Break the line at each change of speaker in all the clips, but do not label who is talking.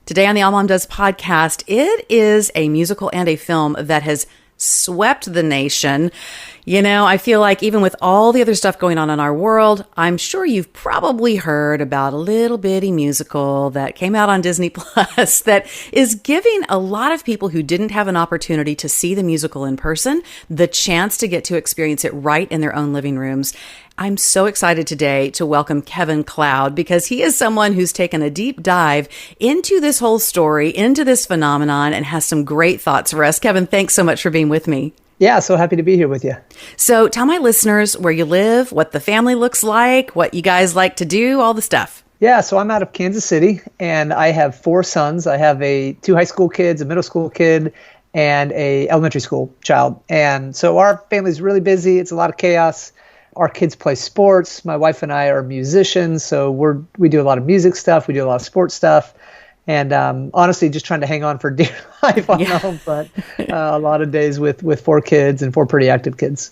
Today on the AllMomDoes podcast, it is a musical and a film that has swept the nation. You know, I feel like even with all the other stuff going on in our world, I'm sure you've probably heard about a little bitty musical that came out on Disney Plus that is giving a lot of people who didn't have an opportunity to see the musical in person the chance to get to experience it right in their own living rooms. I'm so excited today to welcome Kevin Cloud because he is someone who's taken a deep dive into this whole story, into this phenomenon, and has some great thoughts for us. Kevin, thanks so much for being with me.
Yeah, so happy to be here with you.
So tell my listeners where you live, what the family looks like, what you guys like to do, all the stuff.
Yeah, so I'm out of Kansas City, and I have 4 sons. I have two high school kids, a middle school kid, and a elementary school child. And so our family's really busy. It's a lot of chaos. Our kids play sports. My wife and I are musicians, so we do a lot of music stuff. We do a lot of sports stuff. And honestly, just trying to hang on for dear life on home, but a lot of days with 4 kids and 4 pretty active kids.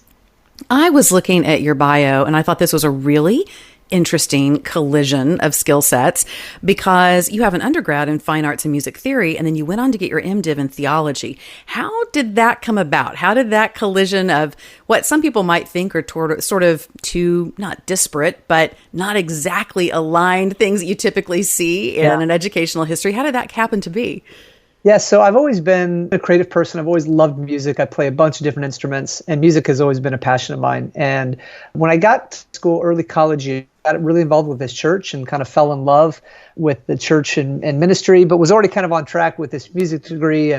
I was looking at your bio, and I thought this was a really interesting collision of skill sets because you have an undergrad in fine arts and music theory, and then you went on to get your MDiv in theology. How did that come about? How did that collision of what some people might think are sort of two, not disparate, but not exactly aligned things that you typically see in an educational history, how did that happen to be?
Yeah, so I've always been a creative person. I've always loved music. I play a bunch of different instruments, and music has always been a passion of mine. And when I got to school, early college year, I got really involved with this church and kind of fell in love with the church and ministry, but was already kind of on track with this music degree.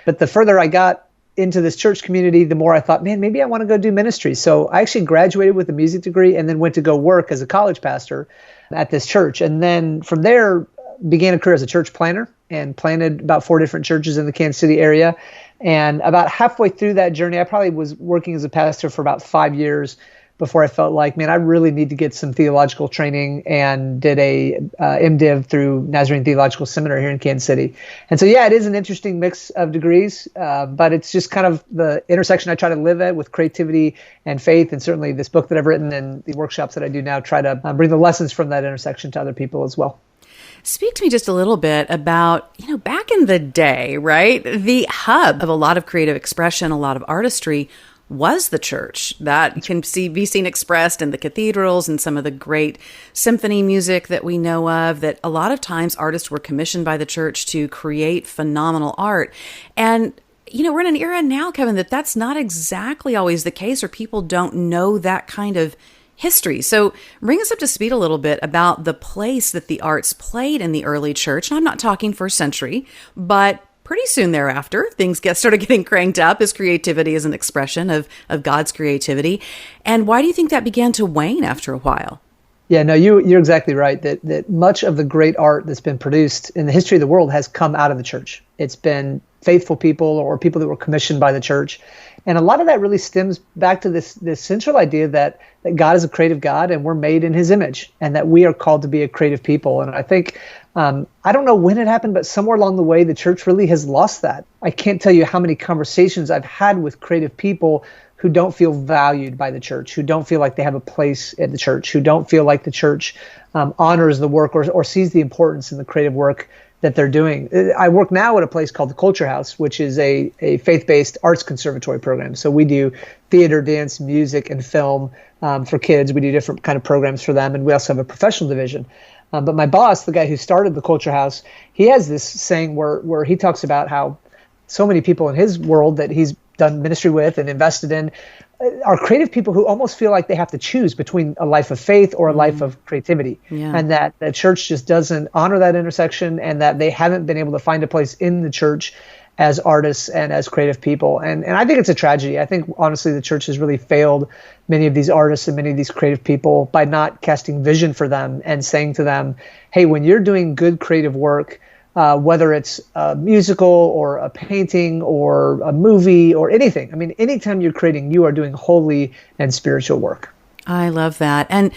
But the further I got into this church community, the more I thought, man, maybe I want to go do ministry. So I actually graduated with a music degree and then went to go work as a college pastor at this church. And then from there, began a career as a church planner and planted about 4 different churches in the Kansas City area. And about halfway through that journey, I probably was working as a pastor for about 5 years before I felt like, man, I really need to get some theological training, and did a MDiv through Nazarene Theological Seminary here in Kansas City. And so, yeah, it is an interesting mix of degrees, but it's just kind of the intersection I try to live at with creativity and faith. And certainly this book that I've written and the workshops that I do now try to bring the lessons from that intersection to other people as well.
Speak to me just a little bit about, back in the day, right? The hub of a lot of creative expression, a lot of artistry was the church. That can be seen expressed in the cathedrals and some of the great symphony music that we know of, that a lot of times artists were commissioned by the church to create phenomenal art. And we're in an era now, Kevin, that's not exactly always the case, or people don't know that kind of history. So bring us up to speed a little bit about the place that the arts played in the early church. And I'm not talking first century, but pretty soon thereafter, things started getting cranked up as creativity is an expression of God's creativity. And why do you think that began to wane after a while?
Yeah, no, you're exactly right that much of the great art that's been produced in the history of the world has come out of the church. It's been faithful people or people that were commissioned by the church. And a lot of that really stems back to this central idea that God is a creative God and we're made in his image, and that we are called to be a creative people. And I think, I don't know when it happened, but somewhere along the way, the church really has lost that. I can't tell you how many conversations I've had with creative people who don't feel valued by the church, who don't feel like they have a place at the church, who don't feel like the church honors the work or sees the importance in the creative work that they're doing. I work now at a place called the Culture House, which is a faith-based arts conservatory program. So we do theater, dance, music, and film for kids. We do different kind of programs for them, and we also have a professional division. But my boss, the guy who started the Culture House, he has this saying where he talks about how so many people in his world that he's done ministry with and invested in are creative people who almost feel like they have to choose between a life of faith or a life of creativity. Yeah. And that the church just doesn't honor that intersection, and that they haven't been able to find a place in the church as artists and as creative people. And I think it's a tragedy. I think, honestly, the church has really failed many of these artists and many of these creative people by not casting vision for them and saying to them, hey, when you're doing good creative work, whether it's a musical or a painting or a movie or anything. I mean, anytime you're creating, you are doing holy and spiritual work.
I love that. And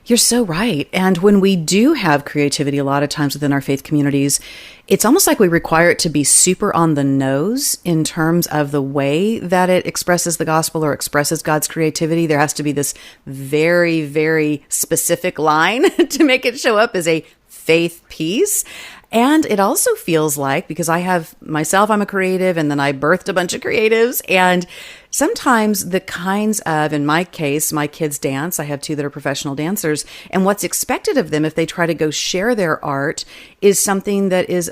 you're so right. And when we do have creativity, a lot of times within our faith communities, it's almost like we require it to be super on the nose in terms of the way that it expresses the gospel or expresses God's creativity. There has to be this very, very specific line to make it show up as a faith piece. And it also feels like, because I'm a creative, and then I birthed a bunch of creatives, and sometimes the kinds of, in my case, my kids dance. I have two that are professional dancers, and what's expected of them if they try to go share their art is something that is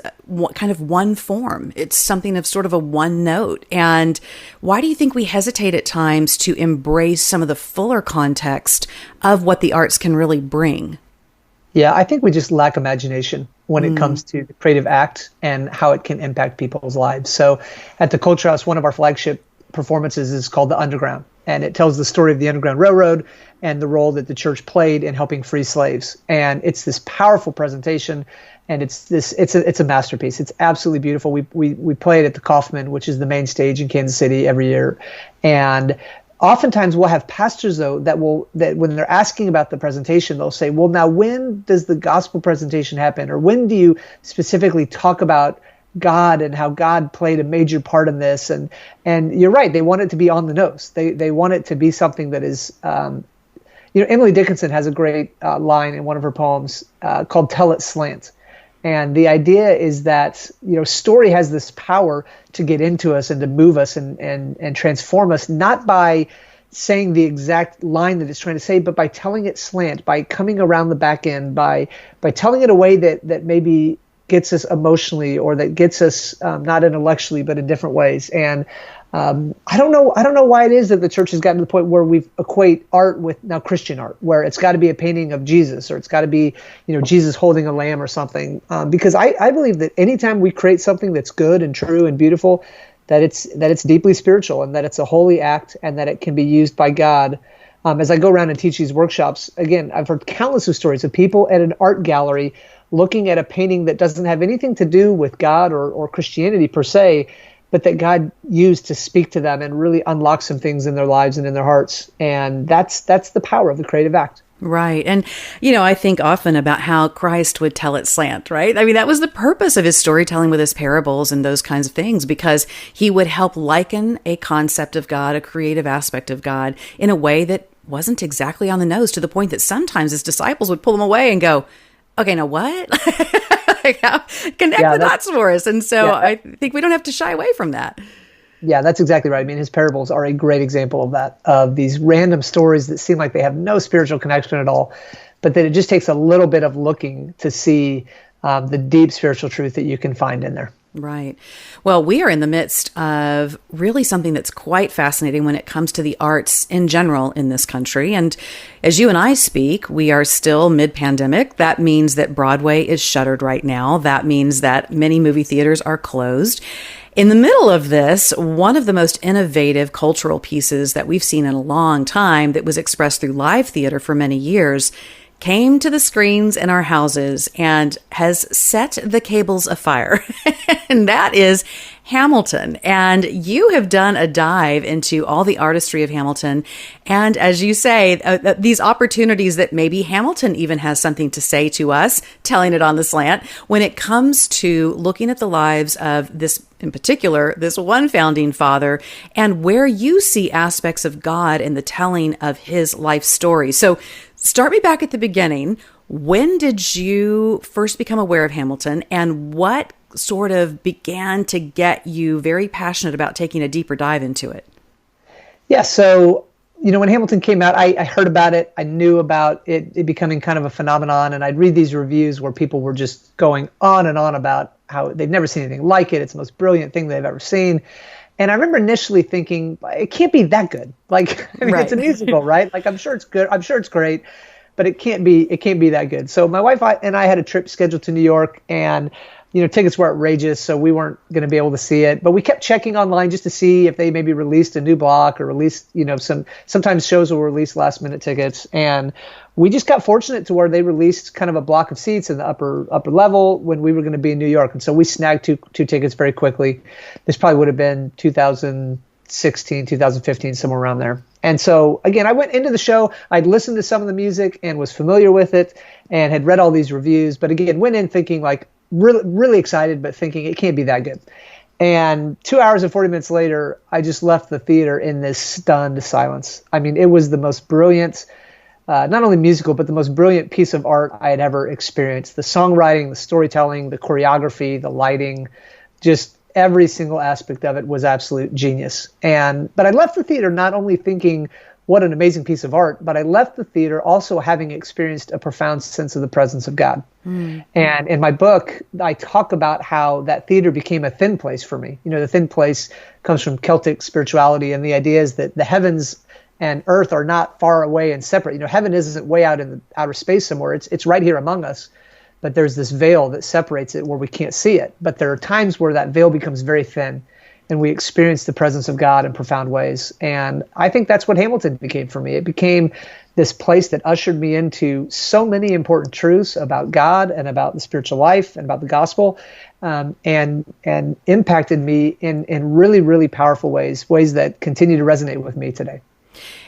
kind of one form. It's something of sort of a one note. And why do you think we hesitate at times to embrace some of the fuller context of what the arts can really bring?
Yeah, I think we just lack imagination when it comes to the creative act and how it can impact people's lives. So at the Culture House, one of our flagship performances is called The Underground, and it tells the story of the Underground Railroad and the role that the church played in helping free slaves. And it's this powerful presentation, and it's a masterpiece. It's absolutely beautiful. We play it at the Kaufman, which is the main stage in Kansas City, every year. And oftentimes we'll have pastors, though, that when they're asking about the presentation, they'll say, well, now when does the gospel presentation happen? Or when do you specifically talk about God and how God played a major part in this? And you're right, they want it to be on the nose. They want it to be something that is, Emily Dickinson has a great line in one of her poems called Tell It Slant. And the idea is that, story has this power to get into us and to move us and transform us, not by saying the exact line that it's trying to say, but by telling it slant, by coming around the back end, by telling it a way that maybe gets us emotionally, or that gets us not intellectually, but in different ways. And I don't know why it is that the church has gotten to the point where we equate art with now Christian art, where it's got to be a painting of Jesus, or it's got to be, Jesus holding a lamb or something. Because I believe that anytime we create something that's good and true and beautiful, that it's deeply spiritual, and that it's a holy act, and that it can be used by God. As I go around and teach these workshops, again, I've heard countless of stories of people at an art gallery looking at a painting that doesn't have anything to do with God or Christianity per se, but that God used to speak to them and really unlock some things in their lives and in their hearts. And that's the power of the creative act.
Right. And, I think often about how Christ would tell it slant, right? I mean, that was the purpose of his storytelling with his parables and those kinds of things, because he would help liken a concept of God, a creative aspect of God, in a way that wasn't exactly on the nose, to the point that sometimes his disciples would pull him away and go, okay, now what? Connect the dots for us. And so I think we don't have to shy away from that.
Yeah, that's exactly right. I mean, his parables are a great example of that, of these random stories that seem like they have no spiritual connection at all, but that it just takes a little bit of looking to see the deep spiritual truth that you can find in there.
Right. Well, we are in the midst of really something that's quite fascinating when it comes to the arts in general in this country. And as you and I speak, we are still mid-pandemic. That means that Broadway is shuttered right now. That means that many movie theaters are closed. In the middle of this, one of the most innovative cultural pieces that we've seen in a long time, that was expressed through live theater for many years, came to the screens in our houses and has set the cables afire. And that is Hamilton. And you have done a dive into all the artistry of Hamilton. And as you say, these opportunities that maybe Hamilton even has something to say to us, telling it on the slant, when it comes to looking at the lives of this, in particular, this one founding father, and where you see aspects of God in the telling of his life story. So start me back at the beginning. When did you first become aware of Hamilton, and what sort of began to get you very passionate about taking a deeper dive into it?
Yeah, so, when Hamilton came out, I heard about it. I knew about it becoming kind of a phenomenon, and I'd read these reviews where people were just going on and on about how they've never seen anything like it. It's the most brilliant thing they've ever seen. And I remember initially thinking, it can't be that good. Right. It's a musical, right? I'm sure it's good. I'm sure it's great, but it can't be that good. So my wife and I had a trip scheduled to New York, and tickets were outrageous, so we weren't going to be able to see it. But we kept checking online just to see if they maybe released a new block, or released, sometimes shows will release last minute tickets. And we just got fortunate to where they released kind of a block of seats in the upper level when we were going to be in New York. And so we snagged two tickets very quickly. This probably would have been 2016, 2015, somewhere around there. And so, again, I went into the show, I'd listened to some of the music and was familiar with it and had read all these reviews. But again, went in thinking really, really excited, but thinking it can't be that good. And 2 hours and 40 minutes later, I just left the theater in this stunned silence. I mean, it was the most brilliant not only musical, but the most brilliant piece of art I had ever experienced. The songwriting, the storytelling, the choreography, the lighting, just every single aspect of it was absolute genius. But I left the theater not only thinking, what an amazing piece of art, but I left the theater also having experienced a profound sense of the presence of God. And in my book, I talk about how that theater became a thin place for me. The thin place comes from Celtic spirituality, and the idea is that the heavens and earth are not far away and separate. Heaven isn't way out in the outer space somewhere. It's right here among us. But there's this veil that separates it where we can't see it. But there are times where that veil becomes very thin, and we experience the presence of God in profound ways. And I think that's what Hamilton became for me. It became this place that ushered me into so many important truths about God and about the spiritual life and about the gospel, and impacted me in really, really powerful ways that continue to resonate with me today.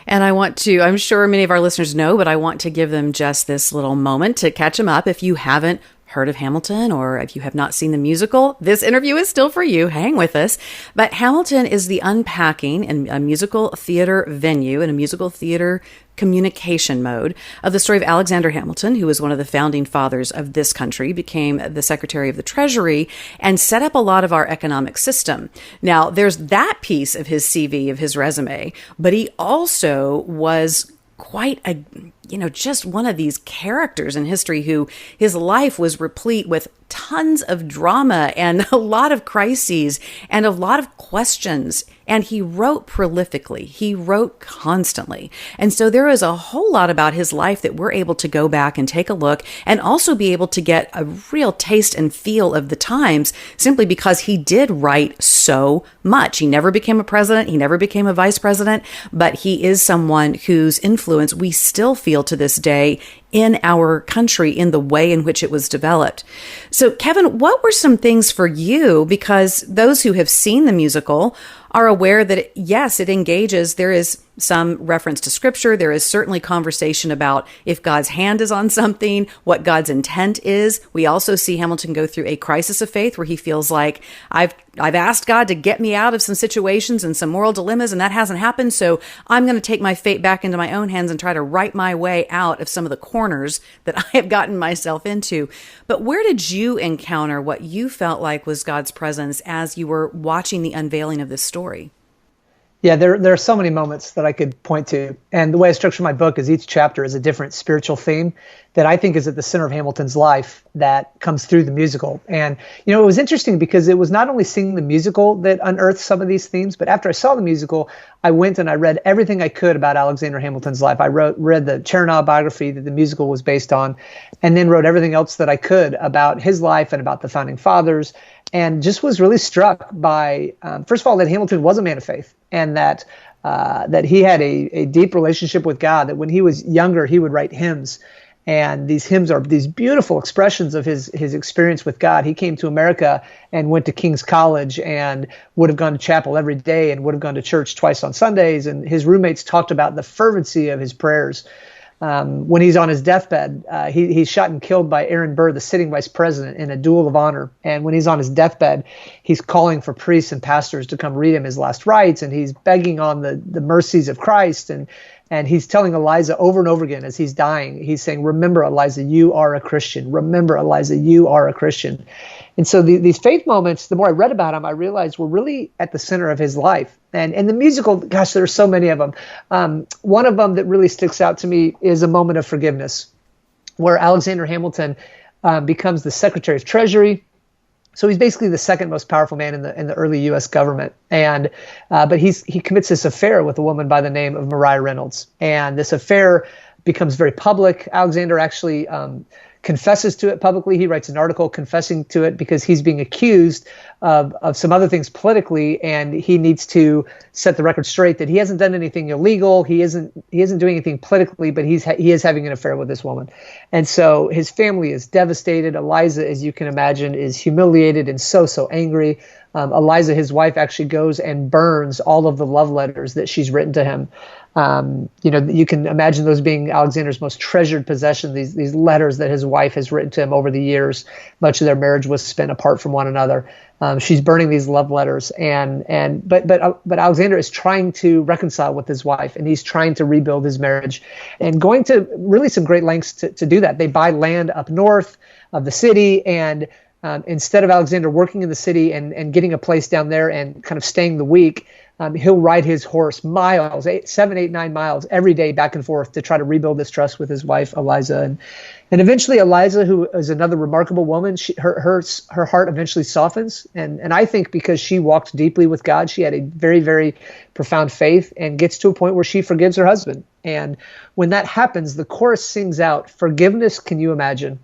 And I'm sure many of our listeners know, but I want to give them just this little moment to catch them up. If you haven't heard of Hamilton, or if you have not seen the musical, this interview is still for you. Hang with us. But Hamilton is the unpacking in a musical theater venue, in a musical theater communication mode, of the story of Alexander Hamilton, who was one of the founding fathers of this country, became the Secretary of the Treasury, and set up a lot of our economic system. Now, there's that piece of his CV, of his resume, but he also was quite just one of these characters in history who his life was replete with tons of drama and a lot of crises and a lot of questions. And he wrote prolifically. He wrote constantly. And so there is a whole lot about his life that we're able to go back and take a look, and also be able to get a real taste and feel of the times, simply because he did write so much. He never became a president. He never became a vice president, but he is someone whose influence we still feel to this day in our country, in the way in which it was developed. So, Kevin, what were some things for you? Because those who have seen the musical are aware that, yes, it engages. There is some reference to scripture. There is certainly conversation about if God's hand is on something, what God's intent is. We also see Hamilton go through a crisis of faith where he feels like, I've asked God to get me out of some situations and some moral dilemmas, and that hasn't happened. So I'm going to take my fate back into my own hands and try to write my way out of some of the corners that I have gotten myself into. But where did you encounter what you felt like was God's presence as you were watching the unveiling of this story?
Yeah, there are so many moments that I could point to. And the way I structure my book is each chapter is a different spiritual theme that I think is at the center of Hamilton's life that comes through the musical. And, it was interesting because it was not only seeing the musical that unearthed some of these themes, but after I saw the musical, I went and I read everything I could about Alexander Hamilton's life. I read the Chernow biography that the musical was based on, and then wrote everything else that I could about his life and about the founding fathers, and just was really struck by, first of all, that Hamilton was a man of faith, and that he had a deep relationship with God, that when he was younger, he would write hymns. And these hymns are these beautiful expressions of his experience with God. He came to America and went to King's College and would have gone to chapel every day and would have gone to church twice on Sundays. And his roommates talked about the fervency of his prayers. When he's on his deathbed, he's shot and killed by Aaron Burr, the sitting vice president, in a duel of honor. And when he's on his deathbed, he's calling for priests and pastors to come read him his last rites, and he's begging on the mercies of Christ. And he's telling Eliza over and over again as he's dying, he's saying, "Remember, Eliza, you are a Christian. Remember, Eliza, you are a Christian." And so these faith moments, the more I read about them, I realized were really at the center of his life. And the musical, gosh, there are so many of them. One of them that really sticks out to me is a moment of forgiveness, where Alexander Hamilton becomes the Secretary of Treasury. So he's basically the second most powerful man in the early U.S. government, but he commits this affair with a woman by the name of Maria Reynolds, and this affair becomes very public. Alexander actually confesses to it publicly. He writes an article confessing to it because he's being accused of some other things politically, and he needs to set the record straight that he hasn't done anything illegal. He isn't doing anything politically, but he is having an affair with this woman. And so his family is devastated. Eliza, as you can imagine, is humiliated and so angry. Eliza, his wife, actually goes and burns all of the love letters that she's written to him. You can imagine those being Alexander's most treasured possession, these letters that his wife has written to him over the years. Much of their marriage was spent apart from one another. She's burning these love letters, but Alexander is trying to reconcile with his wife, and he's trying to rebuild his marriage, and going to really some great lengths to do that. They buy land up north of the city, and instead of Alexander working in the city and getting a place down there and kind of staying the week, he'll ride his horse miles, 7, 8, 9 miles every day back and forth to try to rebuild this trust with his wife, Eliza. And eventually Eliza, who is another remarkable woman, her heart eventually softens. And I think because she walked deeply with God, she had a very, very profound faith and gets to a point where she forgives her husband. And when that happens, the chorus sings out, "Forgiveness, can you imagine?"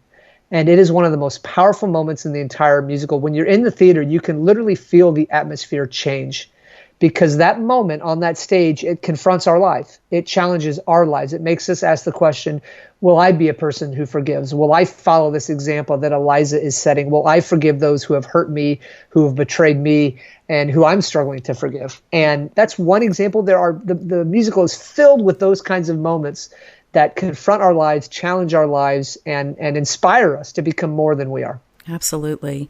And it is one of the most powerful moments in the entire musical. When you're in the theater, you can literally feel the atmosphere change. Because that moment on that stage, it confronts our life. It challenges our lives. It makes us ask the question, will I be a person who forgives? Will I follow this example that Eliza is setting? Will I forgive those who have hurt me, who have betrayed me, and who I'm struggling to forgive? And that's one example. The musical is filled with those kinds of moments that confront our lives, challenge our lives, and inspire us to become more than we are.
Absolutely.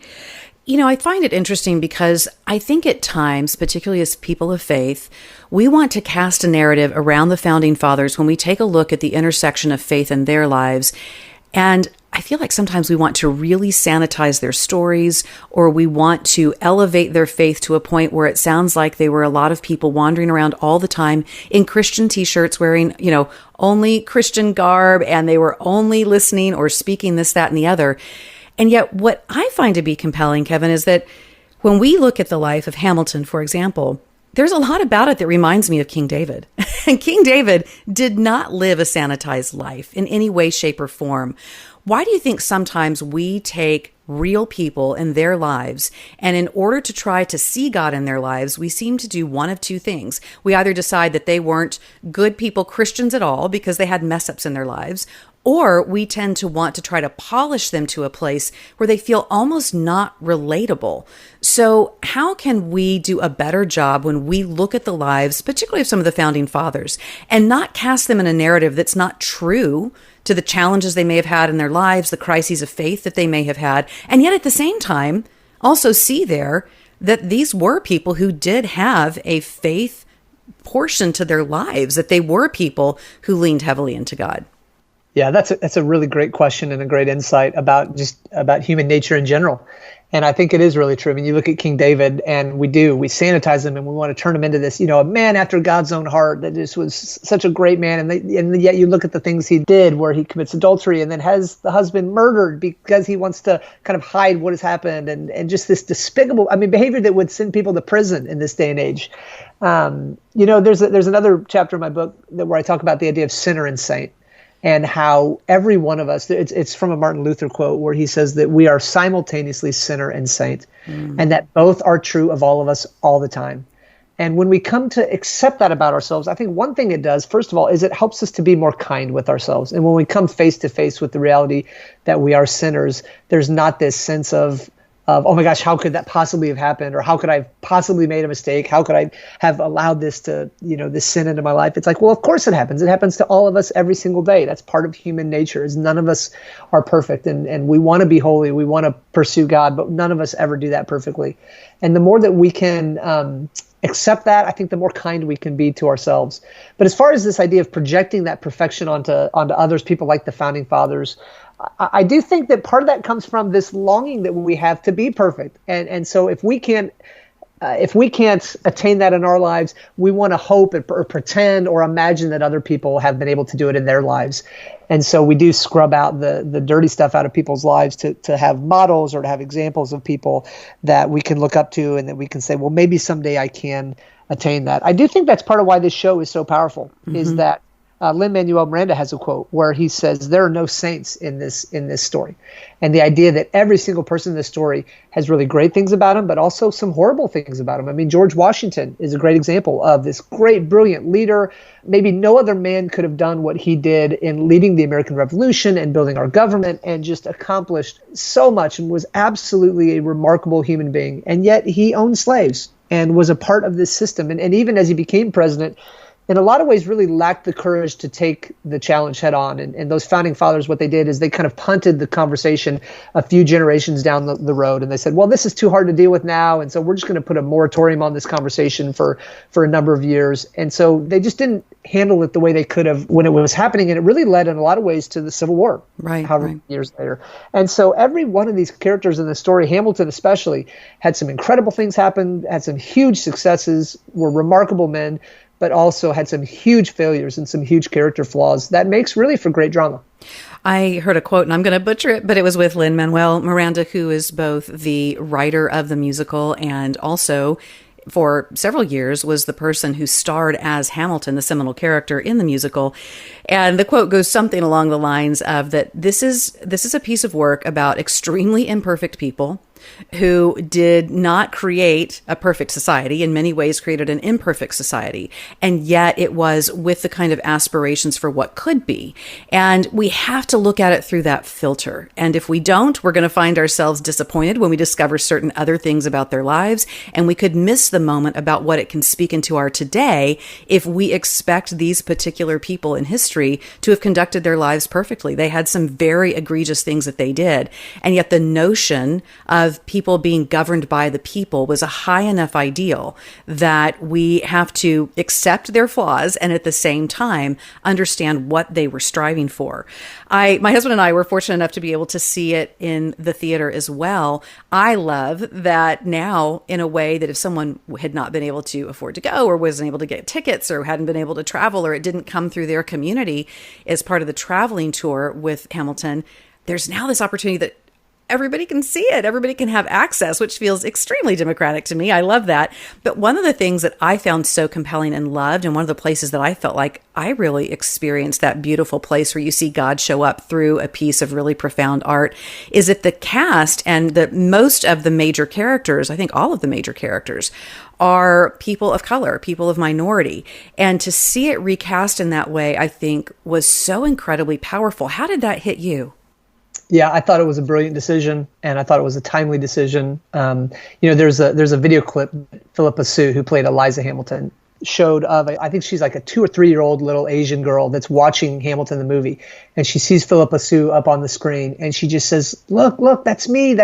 I find it interesting because I think at times, particularly as people of faith, we want to cast a narrative around the founding fathers when we take a look at the intersection of faith in their lives. And I feel like sometimes we want to really sanitize their stories, or we want to elevate their faith to a point where it sounds like they were a lot of people wandering around all the time in Christian t-shirts, wearing, only Christian garb, and they were only listening or speaking this, that, and the other. And yet what I find to be compelling, Kevin, is that when we look at the life of Hamilton, for example, there's a lot about it that reminds me of King David. And King David did not live a sanitized life in any way, shape, or form. Why do you think sometimes we take real people in their lives, and in order to try to see God in their lives, we seem to do one of two things? We either decide that they weren't good people, Christians at all, because they had mess-ups in their lives, or we tend to want to try to polish them to a place where they feel almost not relatable. So how can we do a better job when we look at the lives, particularly of some of the founding fathers, and not cast them in a narrative that's not true to the challenges they may have had in their lives, the crises of faith that they may have had, and yet at the same time also see there that these were people who did have a faith portion to their lives, that they were people who leaned heavily into God?
Yeah, that's a really great question and a great insight about human nature in general. And I think it is really true. I mean, you look at King David, and we sanitize him, and we want to turn him into this, a man after God's own heart that just was such a great man. And yet you look at the things he did, where he commits adultery and then has the husband murdered because he wants to kind of hide what has happened, and just this despicable, behavior that would send people to prison in this day and age. There's another chapter in my book where I talk about the idea of sinner and saint. And how every one of us, it's from a Martin Luther quote where he says that we are simultaneously sinner and saint, and that both are true of all of us all the time. And when we come to accept that about ourselves, I think one thing it does, first of all, is it helps us to be more kind with ourselves. And when we come face to face with the reality that we are sinners, there's not this sense of, oh my gosh, how could that possibly have happened? Or how could I have possibly made a mistake? How could I have allowed this this sin into my life? It's like, well, of course it happens. It happens to all of us every single day. That's part of human nature, is none of us are perfect. And we want to be holy. We want to pursue God, but none of us ever do that perfectly. And the more that we can accept that, I think the more kind we can be to ourselves. But as far as this idea of projecting that perfection onto others, people like the founding fathers, I do think that part of that comes from this longing that we have to be perfect. And so if we can't attain that in our lives, we want to hope or pretend or imagine that other people have been able to do it in their lives. And so we do scrub out the dirty stuff out of people's lives to have models or to have examples of people that we can look up to, and that we can say, well, maybe someday I can attain that. I do think that's part of why this show is so powerful, is that Lin-Manuel Miranda has a quote where he says, there are no saints in this story. And the idea that every single person in this story has really great things about him, but also some horrible things about him. I mean, George Washington is a great example of this great, brilliant leader. Maybe no other man could have done what he did in leading the American Revolution and building our government, and just accomplished so much and was absolutely a remarkable human being. And yet he owned slaves and was a part of this system. And even as he became president, in a lot of ways really lacked the courage to take the challenge head on. And those founding fathers, what they did is they kind of punted the conversation a few generations down the road. And they said, well, this is too hard to deal with now. And so we're just going to put a moratorium on this conversation for a number of years. And so they just didn't handle it the way they could have when it was happening. And it really led in a lot of ways to the Civil War, however years later. And so every one of these characters in the story, Hamilton especially, had some incredible things happen, had some huge successes, were remarkable men, but also had some huge failures and some huge character flaws that makes really for great drama.
I heard a quote, and I'm going to butcher it, but it was with Lin-Manuel Miranda, who is both the writer of the musical and also for several years was the person who starred as Hamilton, the seminal character in the musical. And the quote goes something along the lines of that this is a piece of work about extremely imperfect people who did not create a perfect society, in many ways created an imperfect society. And yet it was with the kind of aspirations for what could be. And we have to look at it through that filter. And if we don't, we're going to find ourselves disappointed when we discover certain other things about their lives. And we could miss the moment about what it can speak into our today if we expect these particular people in history to have conducted their lives perfectly. They had some very egregious things that they did. And yet the notion of people being governed by the people was a high enough ideal that we have to accept their flaws and at the same time understand what they were striving for. My husband and I were fortunate enough to be able to see it in the theater as well. I love that now in a way that if someone had not been able to afford to go or wasn't able to get tickets or hadn't been able to travel or it didn't come through their community as part of the traveling tour with Hamilton, there's now this opportunity that everybody can see it. Everybody can have access, which feels extremely democratic to me. I love that. But one of the things that I found so compelling and loved, and one of the places that I felt like I really experienced that beautiful place where you see God show up through a piece of really profound art, is that the cast and most of the major characters, I think all of the major characters, are people of color, people of minority. And to see it recast in that way, I think was so incredibly powerful. How did that hit you?
Yeah, I thought it was a brilliant decision, and I thought it was a timely decision. There's a video clip Philippa Sue, who played Eliza Hamilton, showed of, I think she's like a 2 or 3 year old little Asian girl that's watching Hamilton the movie, and she sees Philippa Sue up on the screen, and she just says, look, that's me.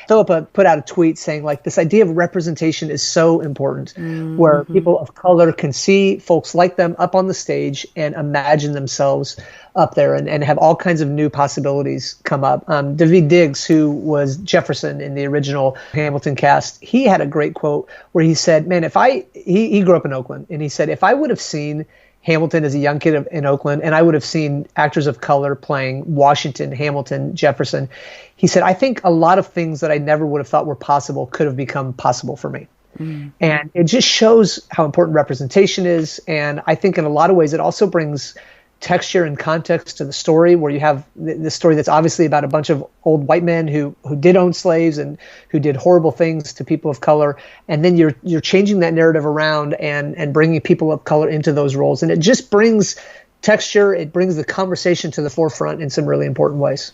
Philippa put out a tweet saying, like, this idea of representation is so important, where people of color can see folks like them up on the stage and imagine themselves up there and have all kinds of new possibilities come up. Daveed Diggs, who was Jefferson in the original Hamilton cast, he had a great quote where he said, man, he grew up in Oakland, and he said, if I would have seen Hamilton as a young kid in Oakland, and I would have seen actors of color playing Washington, Hamilton, Jefferson, he said, I think a lot of things that I never would have thought were possible could have become possible for me. And it just shows how important representation is. And I think in a lot of ways, it also brings texture and context to the story, where you have this story that's obviously about a bunch of old white men who did own slaves and who did horrible things to people of color, and then you're changing that narrative around and bringing people of color into those roles, and it just brings texture, it brings the conversation to the forefront in some really important ways.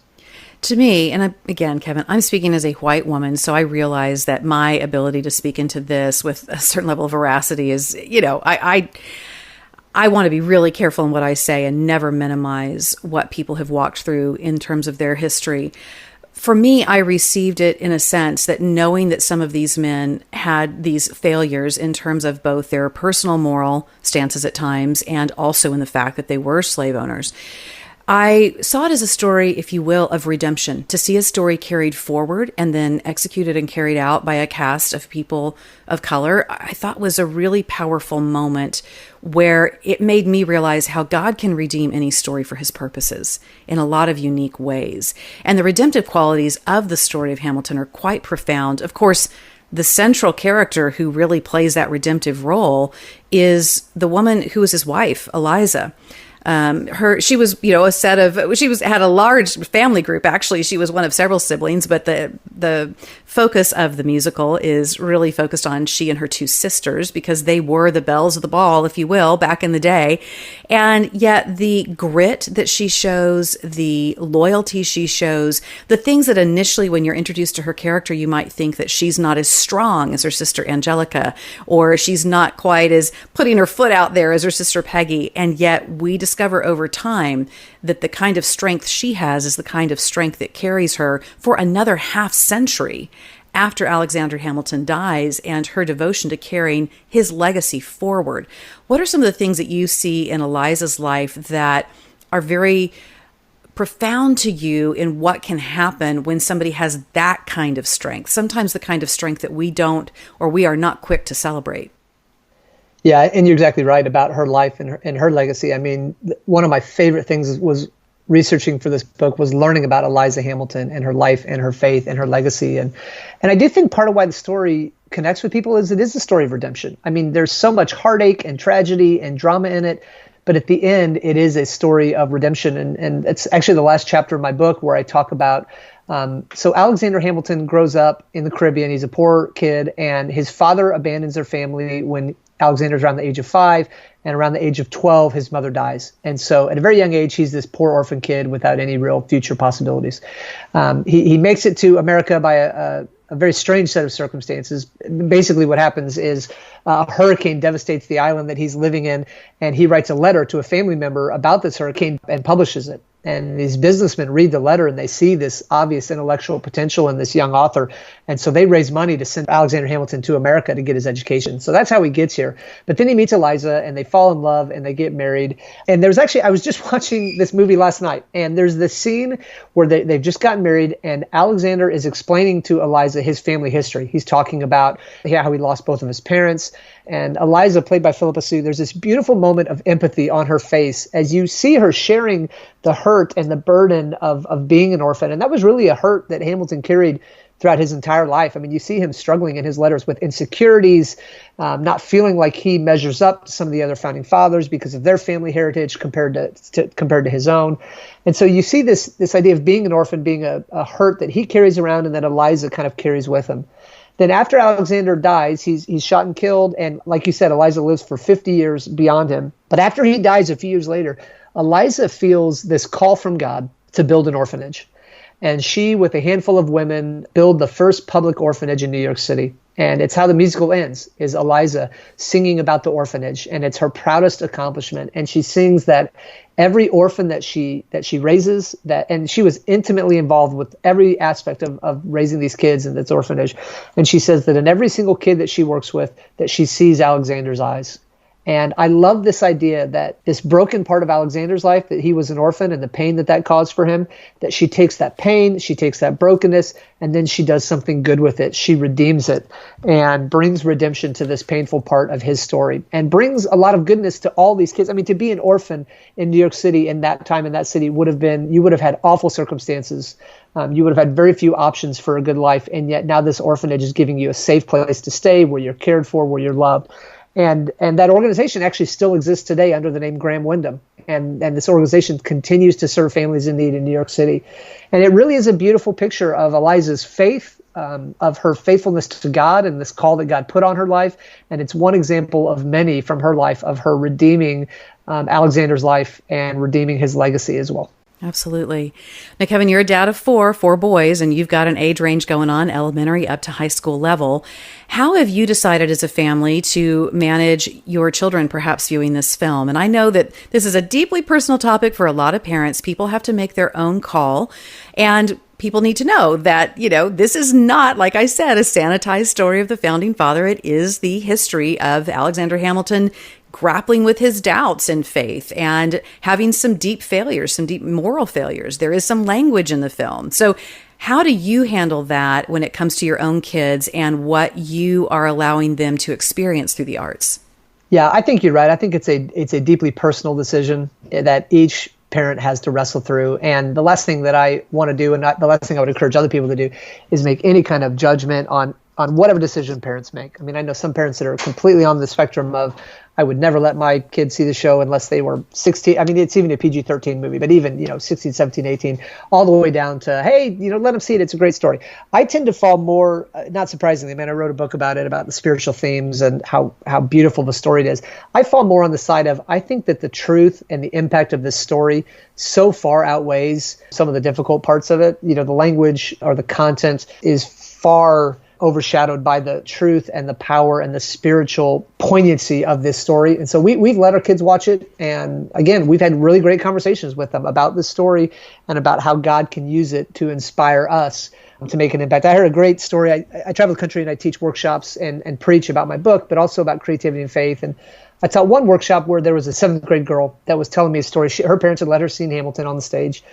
To me, and again, Kevin, I'm speaking as a white woman, so I realize that my ability to speak into this with a certain level of veracity is, I want to be really careful in what I say and never minimize what people have walked through in terms of their history. For me, I received it in a sense that knowing that some of these men had these failures in terms of both their personal moral stances at times and also in the fact that they were slave owners, I saw it as a story, if you will, of redemption, to see a story carried forward and then executed and carried out by a cast of people of color, I thought was a really powerful moment where it made me realize how God can redeem any story for his purposes in a lot of unique ways. And the redemptive qualities of the story of Hamilton are quite profound. Of course, the central character who really plays that redemptive role is the woman who is his wife, Eliza. She was, had a large family group. Actually, she was one of several siblings, but the focus of the musical is really focused on she and her two sisters, because they were the belles of the ball, if you will, back in the day. And yet the grit that she shows, the loyalty she shows, the things that initially, when you're introduced to her character, you might think that she's not as strong as her sister Angelica, or she's not quite as putting her foot out there as her sister Peggy. And yet we discover over time that the kind of strength she has is the kind of strength that carries her for another half century after Alexander Hamilton dies, and her devotion to carrying his legacy forward. What are some of the things that you see in Eliza's life that are very profound to you in what can happen when somebody has that kind of strength, sometimes the kind of strength that we don't, or we are not quick to celebrate?
Yeah, and you're exactly right about her life and her legacy. I mean, one of my favorite things was researching for this book was learning about Eliza Hamilton and her life and her faith and her legacy. And I do think part of why the story connects with people is it is a story of redemption. I mean, there's so much heartache and tragedy and drama in it, but at the end, it is a story of redemption. And it's actually the last chapter of my book where I talk about so Alexander Hamilton grows up in the Caribbean. He's a poor kid, and his father abandons their family when Alexander's around the age of 5, and around the age of 12, his mother dies. And so at a very young age, he's this poor orphan kid without any real future possibilities. He makes it to America by a very strange set of circumstances. Basically what happens is a hurricane devastates the island that he's living in, and he writes a letter to a family member about this hurricane and publishes it. And these businessmen read the letter and they see this obvious intellectual potential in this young author. And so they raise money to send Alexander Hamilton to America to get his education. So that's how he gets here. But then he meets Eliza and they fall in love and they get married. And there's actually, I was just watching this movie last night, and there's this scene where they've just gotten married, and Alexander is explaining to Eliza his family history. He's talking about how he lost both of his parents. And Eliza, played by Philippa Soo, there's this beautiful moment of empathy on her face as you see her sharing the hurt and the burden of being an orphan. And that was really a hurt that Hamilton carried throughout his entire life. I mean, you see him struggling in his letters with insecurities, not feeling like he measures up to some of the other founding fathers because of their family heritage compared to his own. And so you see this idea of being an orphan being a hurt that he carries around and that Eliza kind of carries with him. Then after Alexander dies, he's shot and killed. And like you said, Eliza lives for 50 years beyond him. But after he dies a few years later, Eliza feels this call from God to build an orphanage. And she, with a handful of women, build the first public orphanage in New York City. And it's how the musical ends, is Eliza singing about the orphanage. And it's her proudest accomplishment. And she sings that every orphan that she raises, and she was intimately involved with every aspect of raising these kids in this orphanage. And she says that in every single kid that she works with, that she sees Alexander's eyes. And I love this idea that this broken part of Alexander's life, that he was an orphan and the pain that caused for him, that she takes that pain, she takes that brokenness, and then she does something good with it. She redeems it and brings redemption to this painful part of his story and brings a lot of goodness to all these kids. I mean, to be an orphan in New York City in that time, in that city, you would have had awful circumstances. You would have had very few options for a good life. And yet now this orphanage is giving you a safe place to stay where you're cared for, where you're loved. And that organization actually still exists today under the name Graham Wyndham. And this organization continues to serve families in need in New York City. And it really is a beautiful picture of Eliza's faith, of her faithfulness to God and this call that God put on her life. And it's one example of many from her life of her redeeming Alexander's life and redeeming his legacy as well.
Absolutely. Now, Kevin, you're a dad of four boys, and you've got an age range going on, elementary up to high school level. How have you decided as a family to manage your children perhaps viewing this film? And I know that this is a deeply personal topic for a lot of parents. People have to make their own call, and people need to know that, this is not, like I said, a sanitized story of the founding father. It is the history of Alexander Hamilton grappling with his doubts in faith and having some deep failures, some deep moral failures. There is some language in the film. So how do you handle that when it comes to your own kids and what you are allowing them to experience through the arts?
Yeah, I think you're right. I think it's a deeply personal decision that each parent has to wrestle through. And the last thing that I want to do, and the last thing I would encourage other people to do, is make any kind of judgment on on whatever decision parents make. I mean, I know some parents that are completely on the spectrum of, I would never let my kids see the show unless they were 16. I mean, it's even a PG-13 movie, but even, 16, 17, 18, all the way down to, hey, let them see it. It's a great story. I tend to fall more, not surprisingly, I wrote a book about it, about the spiritual themes and how beautiful the story is. I fall more on the side of, I think that the truth and the impact of this story so far outweighs some of the difficult parts of it. The language or the content is far overshadowed by the truth and the power and the spiritual poignancy of this story. And so we've let our kids watch it. And again, we've had really great conversations with them about the story and about how God can use it to inspire us to make an impact. I heard a great story. I travel the country and I teach workshops and preach about my book, but also about creativity and faith. And I taught one workshop where there was a 7th grade girl that was telling me a story. Her parents had let her see Hamilton on the stage,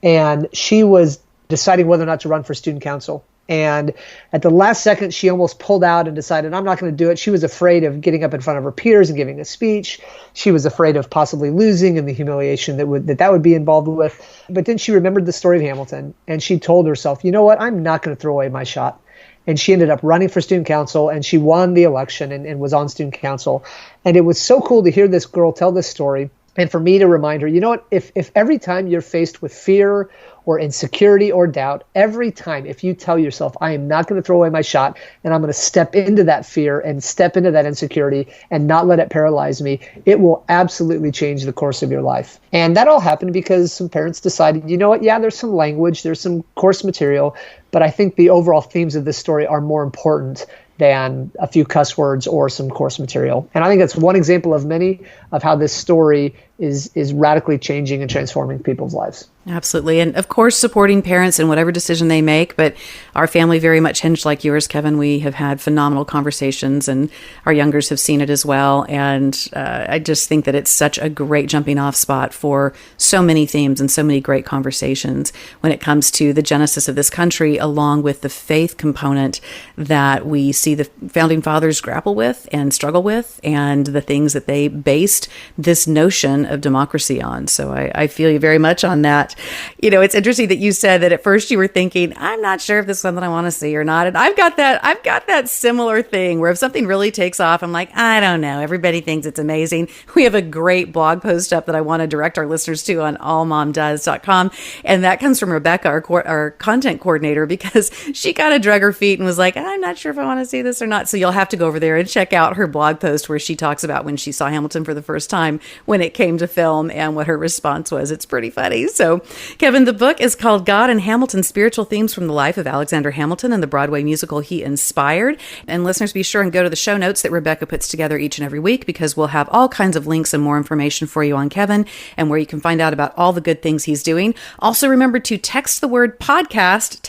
and she was deciding whether or not to run for student council. And at the last second, she almost pulled out and decided, I'm not going to do it. She was afraid of getting up in front of her peers and giving a speech. She was afraid of possibly losing and the humiliation that would be involved with. But then she remembered the story of Hamilton, and she told herself, you know what, I'm not going to throw away my shot. And she ended up running for student council, and she won the election and was on student council. And it was so cool to hear this girl tell this story, and for me to remind her, you know what, if every time you're faced with fear or insecurity or doubt, every time, if you tell yourself, I am not going to throw away my shot, and I'm going to step into that fear and step into that insecurity and not let it paralyze me, it will absolutely change the course of your life. And that all happened because some parents decided, you know what, yeah, there's some language, there's some course material, but I think the overall themes of this story are more important than a few cuss words or some course material. And I think that's one example of many of how this story is radically changing and transforming people's lives.
Absolutely. And of course, supporting parents in whatever decision they make. But our family very much hinged like yours, Kevin. We have had phenomenal conversations, and our youngers have seen it as well. And I just think that it's such a great jumping off spot for so many themes and so many great conversations when it comes to the genesis of this country, along with the faith component that we see the founding fathers grapple with and struggle with, and the things that they based this notion of democracy on. So I feel you very much on that. It's interesting that you said that at first you were thinking, I'm not sure if this is something I want to see or not. And I've got that similar thing where if something really takes off, I'm like, I don't know. Everybody thinks it's amazing. We have a great blog post up that I want to direct our listeners to on AllMomDoes.com. And that comes from Rebecca, our content coordinator, because she kind of drug her feet and was like, I'm not sure if I want to see this or not. So you'll have to go over there and check out her blog post where she talks about when she saw Hamilton for the first time, when it came to film, and what her response was. It's pretty funny. So Kevin, the book is called God and Hamilton: Spiritual Themes from the Life of Alexander Hamilton and the Broadway Musical He Inspired. And listeners, be sure and go to the show notes that Rebecca puts together each and every week, because we'll have all kinds of links and more information for you on Kevin and where you can find out about all the good things he's doing. Also, remember to text the word podcast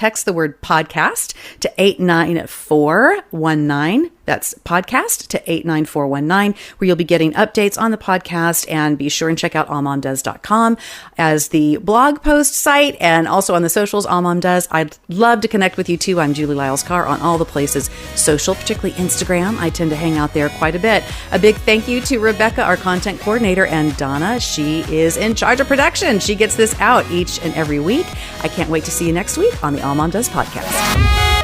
to 89419. That's podcast to 89419, where you'll be getting updates on the podcast. And be sure and check out AllMomDoes.com as the blog post site, and also on the socials, AllMomDoes. I'd love to connect with you too. I'm Julie Lyles Carr on all the places social, particularly Instagram. I tend to hang out there quite a bit. A big thank you to Rebecca, our content coordinator, and Donna. She is in charge of production. She gets this out each and every week. I can't wait to see you next week on the AllMomDoes podcast.